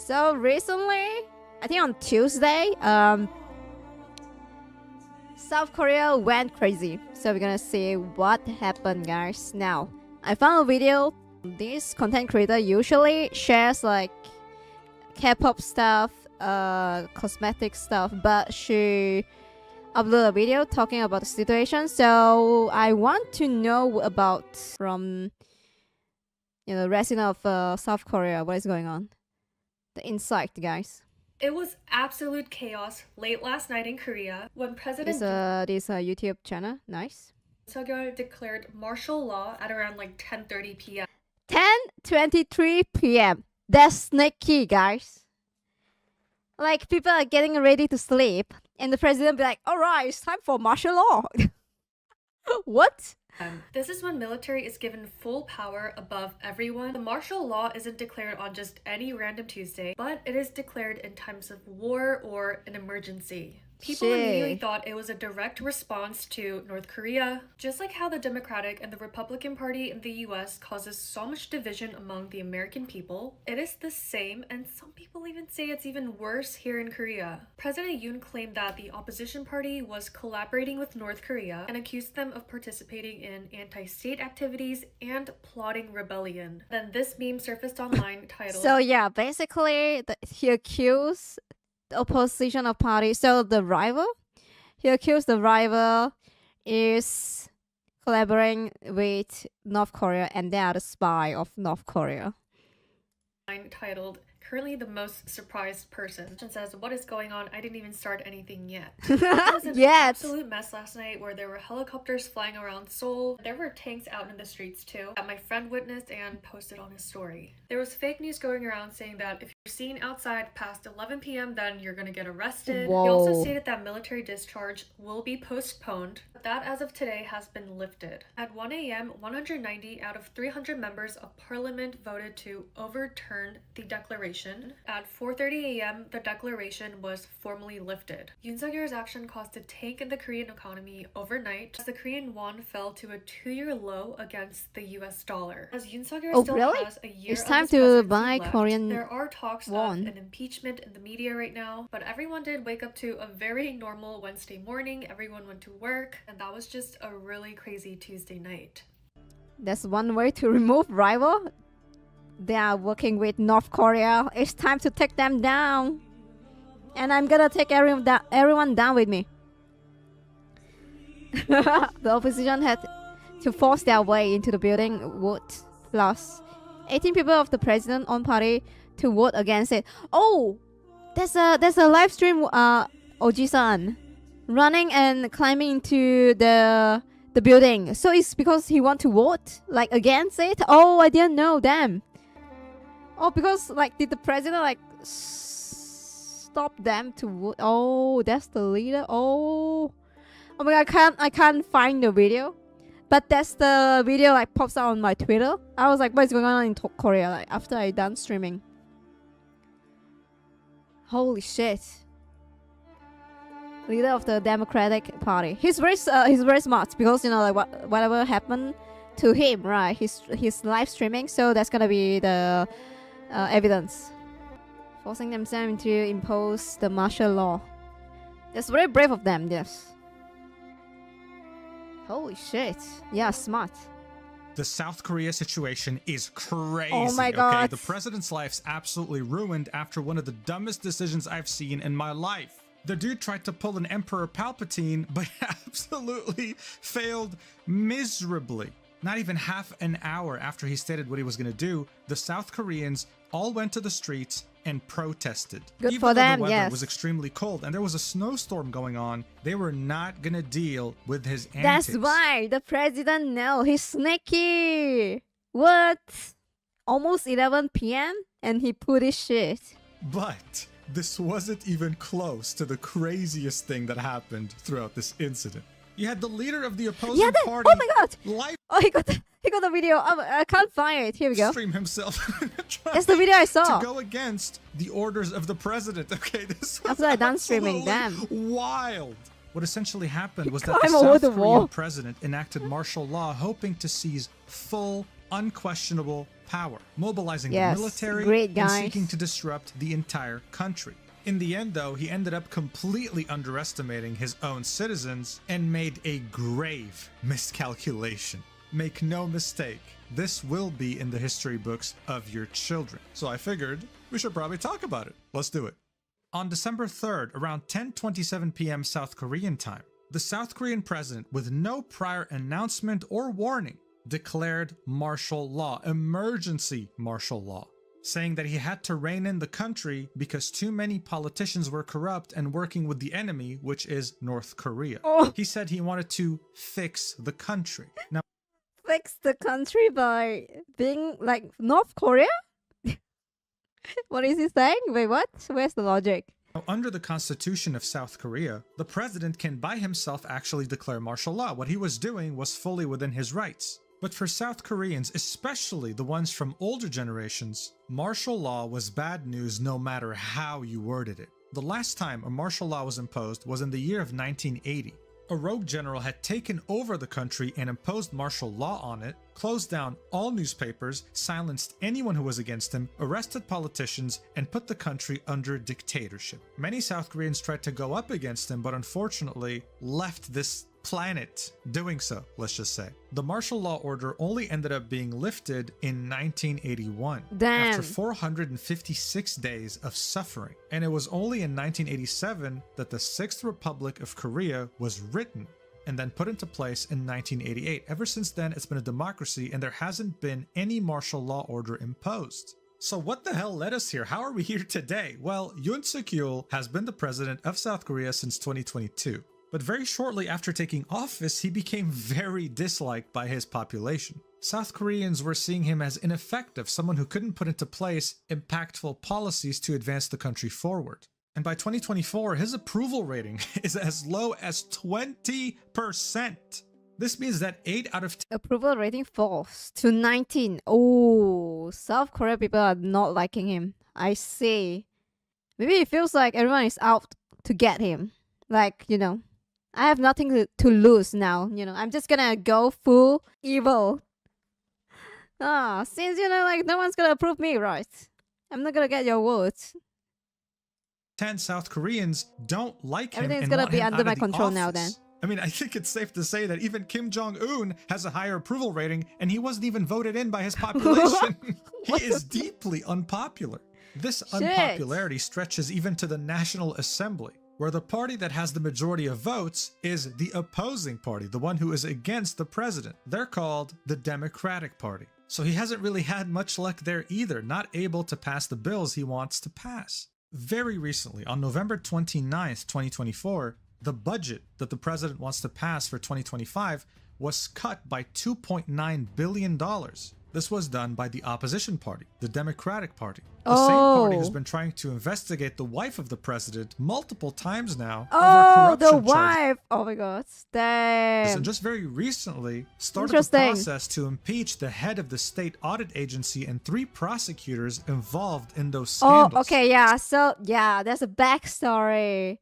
So recently, I think on Tuesday, South Korea went crazy. So we're gonna see what happened, guys. Now, I found a video. This content creator usually shares like K-pop stuff, cosmetic stuff, but she uploaded a video talking about the situation. So I want to know about from the resident of South Korea what is going on. The insight, guys. It was absolute chaos late last night in Korea when President This YouTube channel, nice. Yoon declared martial law at around like 10:30 p.m. 10:23 p.m. That's sneaky, guys. Like, people are getting ready to sleep, and the president be like, "Alright, it's time for martial law." What? This is when military is given full power above everyone. The martial law isn't declared on just any random Tuesday, but it is declared in times of war or an emergency. People immediately thought it was a direct response to North Korea. Just like how the Democratic and the Republican Party in the US causes so much division among the American people, it is the same, and some people even say it's even worse here in Korea. President Yoon claimed that the opposition party was collaborating with North Korea and accused them of participating in anti-state activities and plotting rebellion. Then this meme surfaced online titled... So yeah, basically he accused the opposition of party. So the rival, he accused the rival is collaborating with North Korea, and they are the spy of North Korea. Titled "Currently the most surprised person." And says, "What is going on? I didn't even start anything yet." It was an absolute mess last night where there were helicopters flying around Seoul. There were tanks out in the streets too that my friend witnessed and posted on his story. There was fake news going around saying that if you're seen outside past 11 p.m. then you're gonna get arrested. Whoa. He also stated that military discharge will be postponed, but that as of today has been lifted. At 1 a.m., 190 out of 300 members of parliament voted to overturn the declaration. At 4:30 a.m., the declaration was formally lifted. Yoon Suk-yeol's action caused a tank in the Korean economy overnight as the Korean won fell to a 2-year low against the US dollar. As Yoon Suk-yeol still has a year it's time of his to buy left, Korean there are talks won. of an impeachment in the media right now, but everyone did wake up to a very normal Wednesday morning. Everyone went to work, and that was just a really crazy Tuesday night. That's one way to remove rival. They are working with North Korea. It's time to take them down. And I'm gonna take everyone down with me. The opposition had to force their way into the building vote. Plus 18 people of the president-owned party to vote against it. Oh! There's a live stream Oji-san running and climbing into the building. So it's because he want to vote like against it? Oh, I didn't know. Damn. Oh, because like did the president like stop them to vote? Oh, that's the leader. Oh my god, I can't find the video, but that's the video like pops out on my Twitter. I was like, what is going on in Korea? Like after I done streaming. Holy shit! Leader of the Democratic Party. He's very smart because like whatever happened to him, right? He's live streaming, so that's gonna be the evidence. Forcing themselves to impose the martial law. That's very brave of them, yes. Holy shit. Yeah, smart. The South Korea situation is crazy. Oh my god. Okay? The president's life's absolutely ruined after one of the dumbest decisions I've seen in my life. The dude tried to pull an Emperor Palpatine, but absolutely failed miserably. Not even half an hour after he stated what he was going to do, the South Koreans all went to the streets and protested. Good Even for though them, the weather yes. was extremely cold and there was a snowstorm going on, they were not going to deal with his antics. That's why the president knows he's sneaky. What? Almost 11 p.m. and he put his shit. But this wasn't even close to the craziest thing that happened throughout this incident. You had the leader of the opposing party. Oh my god! Live Oh, he got the video. I can't find it. Here we go. stream himself. That's the video I saw. To go against the orders of the president. Okay, this was After I done streaming, damn. wild. What essentially happened was that Climb the over South the Korean wall. president enacted martial law, hoping to seize full, unquestionable power, mobilizing the Yes, military great and guys. seeking to disrupt the entire country. In the end, though, he ended up completely underestimating his own citizens and made a grave miscalculation. Make no mistake, this will be in the history books of your children. So I figured we should probably talk about it. Let's do it. On December 3rd, around 10:27 p.m. South Korean time, the South Korean president, with no prior announcement or warning, declared martial law, emergency martial law, saying that he had to rein in the country because too many politicians were corrupt and working with the enemy, which is North Korea. Oh. He said he wanted to fix the country. Now, Fix the country by being like North Korea? What is he saying? Wait, what? Where's the logic? under the Constitution of South Korea, the president can by himself actually declare martial law. What he was doing was fully within his rights. But for South Koreans, especially the ones from older generations, martial law was bad news no matter how you worded it. The last time a martial law was imposed was in the year of 1980. A rogue general had taken over the country and imposed martial law on it, closed down all newspapers, silenced anyone who was against him, arrested politicians, and put the country under dictatorship. Many South Koreans tried to go up against him, but unfortunately left this planet doing so, let's just say. The martial law order only ended up being lifted in 1981 Damn. after 456 days of suffering. And it was only in 1987 that the Sixth Republic of Korea was written and then put into place in 1988. Ever since then, it's been a democracy and there hasn't been any martial law order imposed. So what the hell led us here? How are we here today? Well, Yoon Suk-yeol has been the president of South Korea since 2022. But very shortly after taking office, he became very disliked by his population. South Koreans were seeing him as ineffective, someone who couldn't put into place impactful policies to advance the country forward. And by 2024, his approval rating is as low as 20%. This means that 8 out of 10 Approval rating falls to 19. Oh, South Korea people are not liking him. I see. Maybe it feels like everyone is out to get him. Like, you know, I have nothing to lose now. You know, I'm just gonna go full evil. Since, you know, like, no one's gonna approve me, right? I'm not gonna get your votes. 10 South Koreans don't like him Everything's and gonna want be him under out my of the control now office. then. I mean, I think it's safe to say that even Kim Jong-un has a higher approval rating and he wasn't even voted in by his population. He is deeply unpopular. This unpopularity stretches even to the National Assembly, where the party that has the majority of votes is the opposing party, the one who is against the president. They're called the Democratic Party. So he hasn't really had much luck there either, not able to pass the bills he wants to pass. Very recently, on November 29th, 2024, the budget that the president wants to pass for 2025 was cut by $2.9 billion. This was done by the opposition party, the Democratic Party. The same party who's been trying to investigate the wife of the president multiple times now over corruption the charges. wife! Oh my god, damn. And just very recently started the process to impeach the head of the state audit agency and 3 prosecutors involved in those scandals. Oh, okay, yeah. So, yeah, there's a backstory.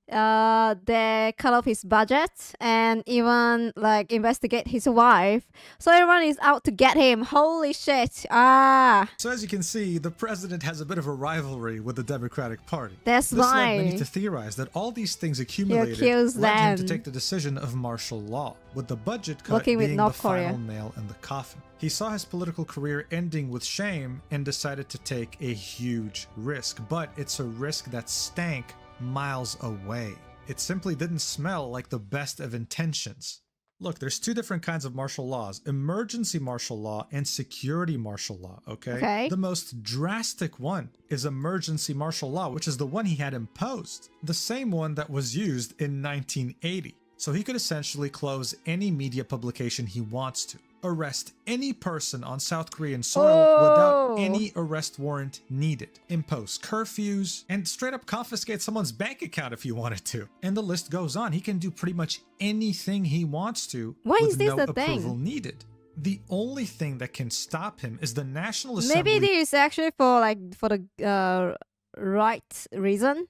They cut off his budget and even like investigate his wife. So everyone is out to get him. Holy shit. So as you can see, the president has a bit of a rivalry with the Democratic Party. That's this why. led many to theorize that all these things accumulated accused led him to them. take the decision of martial law, with the budget cut Working with being North the Korea. final nail in the coffin. He saw his political career ending with shame and decided to take a huge risk, but it's a risk that stank miles away. It simply didn't smell like the best of intentions. Look, there's 2 different kinds of martial laws: emergency martial law and security martial law, okay? The most drastic one is emergency martial law, which is the one he had imposed, the same one that was used in 1980. So he could essentially close any media publication he wants to, arrest any person on South Korean soil without any arrest warrant needed, impose curfews, and straight up confiscate someone's bank account if he wanted to. And the list goes on. He can do pretty much anything he wants to with no approval needed. The only thing that can stop him is the National Assembly. Maybe this is actually for the right reason.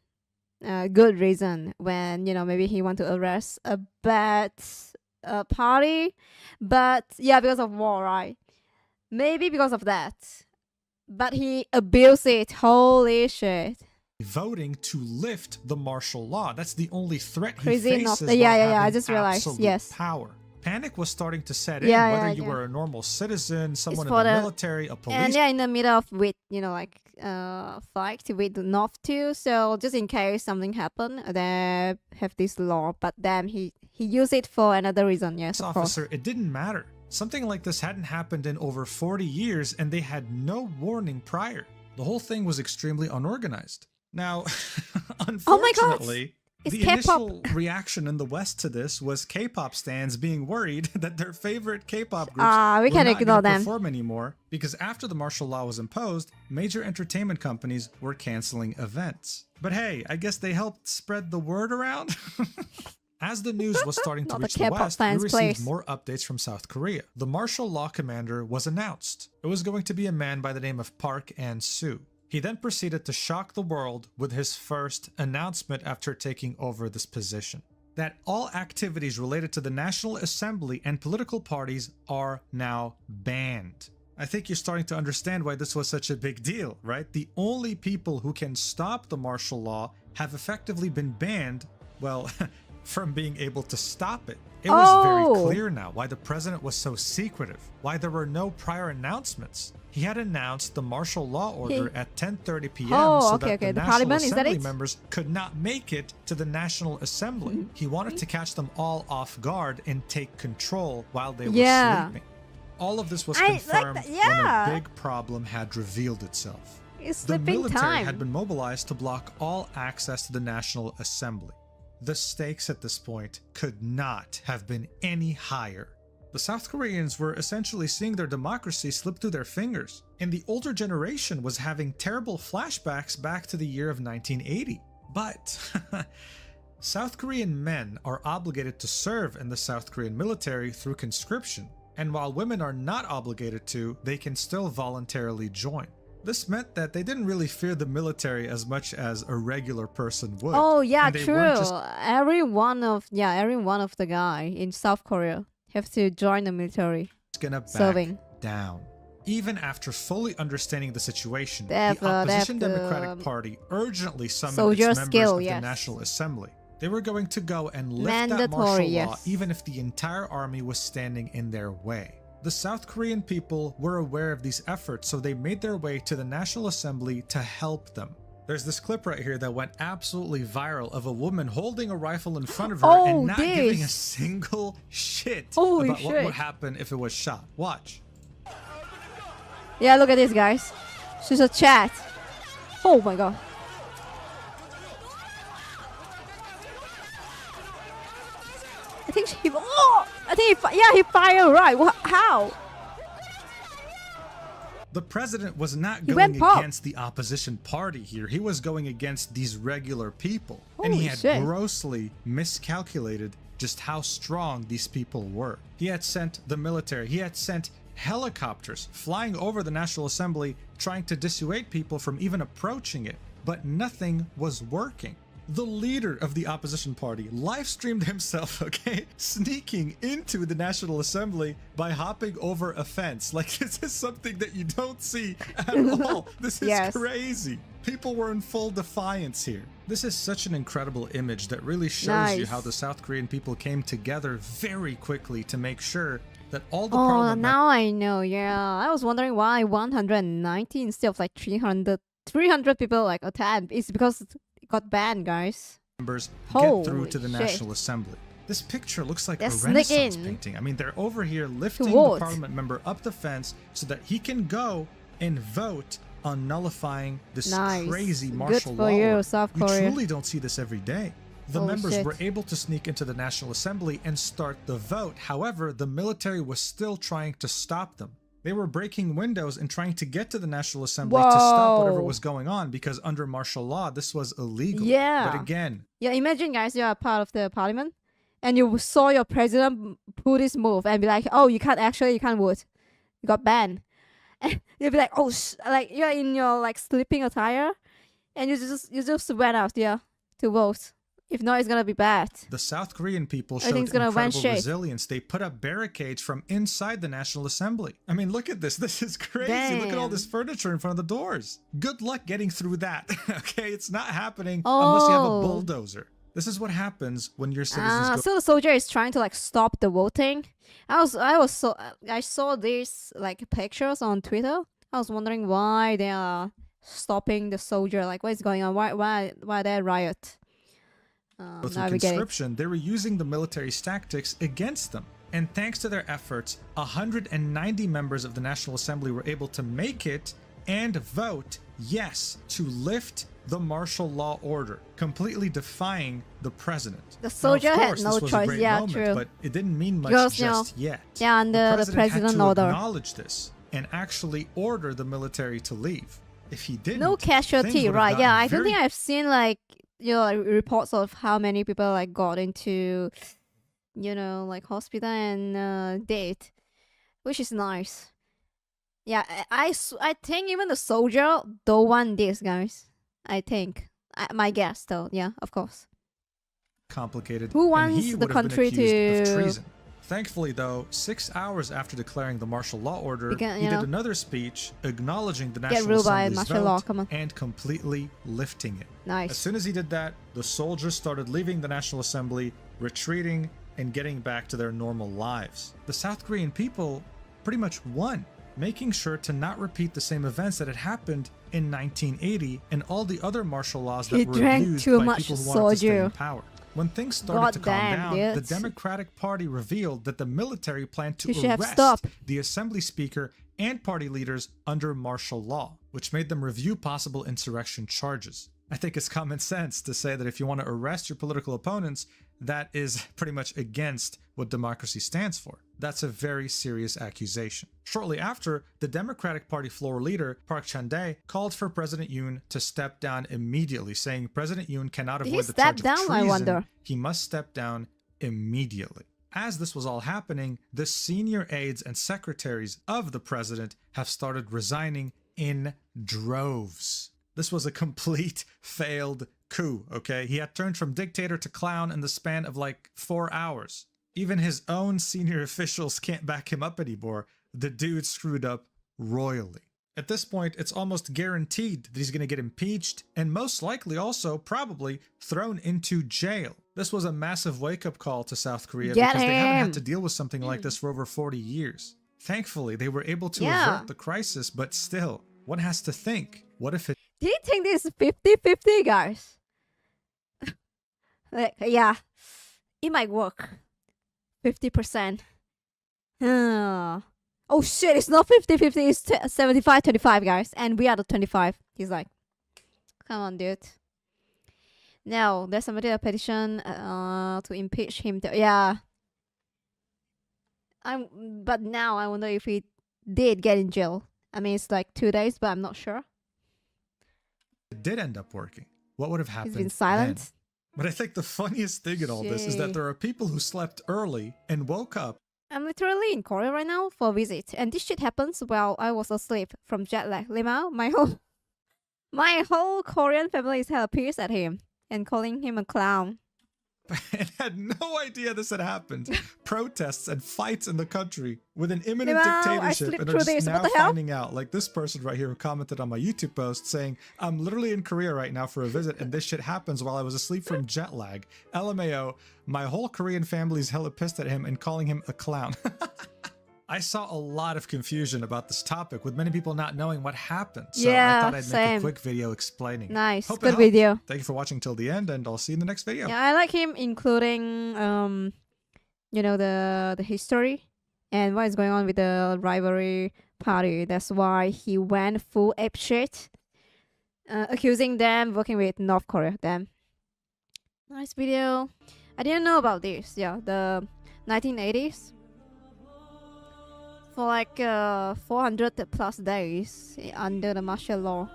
Good reason, when, you know, maybe he want to arrest a bad party, but yeah, because of war, right? Maybe because of that. But he abused it. Holy shit. Voting to lift the martial law. That's the only threat he Crazy enough. faces. Yeah, while yeah, yeah. I having just realized. absolute Yes. power. Panic was starting to set in, Yeah, whether yeah, you yeah. were a normal citizen, someone in for the the- military, a police. And they're in the middle of with like fight with the North too. So just in case something happen, they have this law. But then he used it for another reason. Yes, of course. Officer, it didn't matter. Something like this hadn't happened in over 40 years, and they had no warning prior. The whole thing was extremely unorganized. Now, unfortunately, It's the K-pop. initial reaction in the West to this was K-pop stans being worried that their favorite K-pop groups we were can not ignore gonna them. perform anymore, because after the martial law was imposed, major entertainment companies were canceling events. But hey, I guess they helped spread the word around. As the news was starting to Not the reach the K-pop West, we fans, received please. more updates from South Korea. The martial law commander was announced. It was going to be a man by the name of Park An-soo. He then proceeded to shock the world with his first announcement after taking over this position: that all activities related to the National Assembly and political parties are now banned. I think you're starting to understand why this was such a big deal, right? The only people who can stop the martial law have effectively been banned, well, from being able to stop it. It was very clear now why the president was so secretive, why there were no prior announcements. He had announced the martial law order at 10:30 p.m. so that the National Parliament, is that Assembly it? members could not make it to the National Assembly. He wanted to catch them all off guard and take control while they were sleeping. All of this was I like confirmed that, yeah. when a big problem had revealed itself. It's The sleeping military time. had been mobilized to block all access to the National Assembly. The stakes at this point could not have been any higher. The South Koreans were essentially seeing their democracy slip through their fingers, and the older generation was having terrible flashbacks back to the year of 1980. But South Korean men are obligated to serve in the South Korean military through conscription, and while women are not obligated to, they can still voluntarily join. This meant that they didn't really fear the military as much as a regular person would. Oh yeah, And they true. weren't just Every one of the guy in South Korea have to join the military. gonna back Serving. down. Even after fully understanding the situation, They have, the Opposition they have Democratic Party urgently summoned soldier its members skill, of yes. the National Assembly. They were going to go and lift that Mandatory, martial law yes. even if the entire army was standing in their way. The South Korean people were aware of these efforts, so they made their way to the National Assembly to help them. There's this clip right here that went absolutely viral of a woman holding a rifle in front of her Oh, and not giving a this. single shit Holy about what shit. would happen if it was shot. Watch. Yeah, look at this, guys. She's a chat. Oh my god. I think he. Oh, I think he fired right. What? How? The president was not He going went pop. against the opposition party here. He was going against these regular people. And he Holy had shit. grossly miscalculated just how strong these people were. He had sent the military, he had sent helicopters flying over the National Assembly trying to dissuade people from even approaching it. But nothing was working. The leader of the opposition party live streamed himself, okay, sneaking into the National Assembly by hopping over a fence. Like, this is something that you don't see at all. This is Yes. crazy. People were in full defiance here. This is such an incredible image that really shows you Nice. how the South Korean people came together very quickly to make sure that all the Oh, parliament now I know. Yeah, I was wondering why 190 instead of like 300 people like attend. It's because it got banned, guys. members get through Holy to the shit. National Assembly. This picture looks like They're a Renaissance sneaking. painting. I mean, they're over here lifting the vote. parliament member up the fence so that he can go and vote on nullifying this Nice. crazy Good martial for law. you, order. South You Korea. truly don't see this every day. The Holy members shit. were able to sneak into the National Assembly and start the vote. However, the military was still trying to stop them. They were breaking windows and trying to get to the National Assembly to stop whatever Whoa. was going on because under martial law, this was illegal. Yeah. But again, Yeah, imagine, guys, you are part of the parliament, and you saw your president pull this move and be like, "Oh, you can't vote. You got banned." And you'll be like, "Oh, like you're in your like sleeping attire, and you just went out, yeah, to vote." If not, it's gonna be bad. The South Korean people showed Everything's gonna incredible vanish. resilience. They put up barricades from inside the National Assembly. I mean, look at this. This is crazy. Look at all Damn. this furniture in front of the doors. Good luck getting through that. Okay, it's not happening unless you have a Oh. bulldozer. This is what happens when your citizens go. So the soldier is trying to like stop the voting. I saw these like pictures on Twitter. I was wondering why they are stopping the soldier. Like, what is going on? Why they riot? Through Now we get it. conscription, they were using the military's tactics against them. And thanks to their efforts, 190 members of the National Assembly were able to make it and vote yes to lift the martial law order, completely defying the president. The soldier now, of had course, no this was choice. A great Yeah, moment, true. But it didn't mean much Because, just yet. Yeah, under the president had to order. acknowledge this and actually order the military to leave. If he didn't, No things casualty, would have right? Yeah, gotten I don't very think I've seen like like, reports of how many people like got into like hospital and dead, which is nice. Yeah, I think even the soldier don't want this, guys. I think my guess though. Yeah, of course. complicated. Who and wants he the would have been country accused to- of treason. Thankfully, though, 6 hours after declaring the martial law order, Because, he you did know, another speech acknowledging the get National ruled by Assembly's martial law. vote Come on, and completely lifting it. As nice. soon as he did that, the soldiers started leaving the National Assembly, retreating, and getting back to their normal lives. The South Korean people pretty much won, making sure to not repeat the same events that had happened in 1980 and all the other martial laws that He were drank abused too by much people who wanted to stay soju. in power. When things started God to calm damn, down, the dude. Democratic Party revealed that the military planned to You should have arrest stopped. the assembly speaker and party leaders under martial law, which made them review possible insurrection charges. I think it's common sense to say that if you want to arrest your political opponents, that is pretty much against what democracy stands for. That's a very serious accusation. Shortly after, the Democratic Party floor leader, Park Chan-dae, called for President Yoon to step down immediately, saying President Yoon cannot Did avoid he the step charge down, of I treason. wonder? He must step down immediately. As this was all happening, the senior aides and secretaries of the president have started resigning in droves. This was a complete failed coup, okay? He had turned from dictator to clown in the span of like 4 hours. Even his own senior officials can't back him up anymore. The dude screwed up royally. At this point, it's almost guaranteed that he's going to get impeached and most likely also probably thrown into jail. This was a massive wake-up call to South Korea Get because they haven't him. had to deal with something like this for over 40 years. Thankfully, they were able to Yeah. avert the crisis, but still, one has to think, what if it Do you think this is 50-50, guys? Like, yeah, it might work. 50%. Oh shit, it's not 50-50, it's 75-25, guys. And we are the 25. He's like, come on, dude. No, there's somebody a petition to impeach him. Yeah. But now I wonder if he did get in jail. I mean, it's like 2 days, but I'm not sure. did end up working, what would have He's happened been silent. then? But I think the funniest thing in all this is that Shit. there are people who slept early and woke up I'm literally in Korea right now for a visit, and this shit happens while I was asleep from jet lag. Limao, my whole Korean family is hella pissed at him and calling him a clown. and had no idea this had happened. Protests and fights in the country with an imminent Limao, I dictatorship, slipped and are through just this. now What the hell? finding out. Like this person right here who commented on my YouTube post saying, "I'm literally in Korea right now for a visit, and this shit happens while I was asleep from jet lag. LMAO, my whole Korean family's hella pissed at him and calling him a clown." I saw a lot of confusion about this topic, with many people not knowing what happened. So Yeah, I thought I'd make same. a quick video explaining. Nice, Hope it good helped. video. Thank you for watching till the end, and I'll see you in the next video. Yeah, I like him, including the history and what is going on with the rivalry party. That's why he went full ape shit, accusing them working with North Korea. Damn, nice video. I didn't know about this. Yeah, the 1980s. For like 400 plus days under the martial law.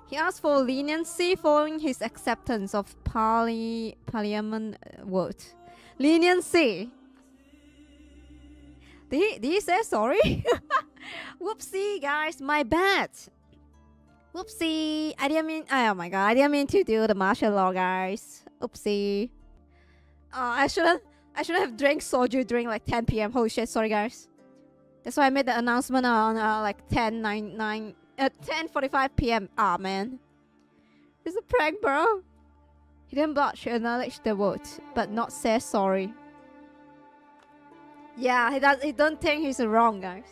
He asked for leniency following his acceptance of parliament vote. Leniency. Did he say sorry? Whoopsie, guys, my bad. Whoopsie. I didn't mean. Oh my god, I didn't mean to do the martial law, guys. Oopsie. I shouldn't have drank soju during like 10 p.m. Holy shit, sorry guys. That's why I made the announcement on like 10:45 p.m. Ah man. It's a prank, bro. He didn't blush, he acknowledged the vote, but not say sorry. Yeah, he don't think he's wrong, guys.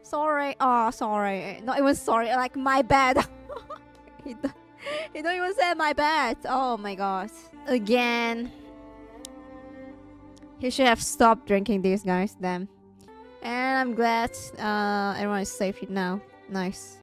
Sorry. Oh, sorry. Not even sorry, like my bad. he don't even say my bad. Oh my god. Again. He should have stopped drinking these, guys. Damn. And I'm glad everyone is safe now. Nice.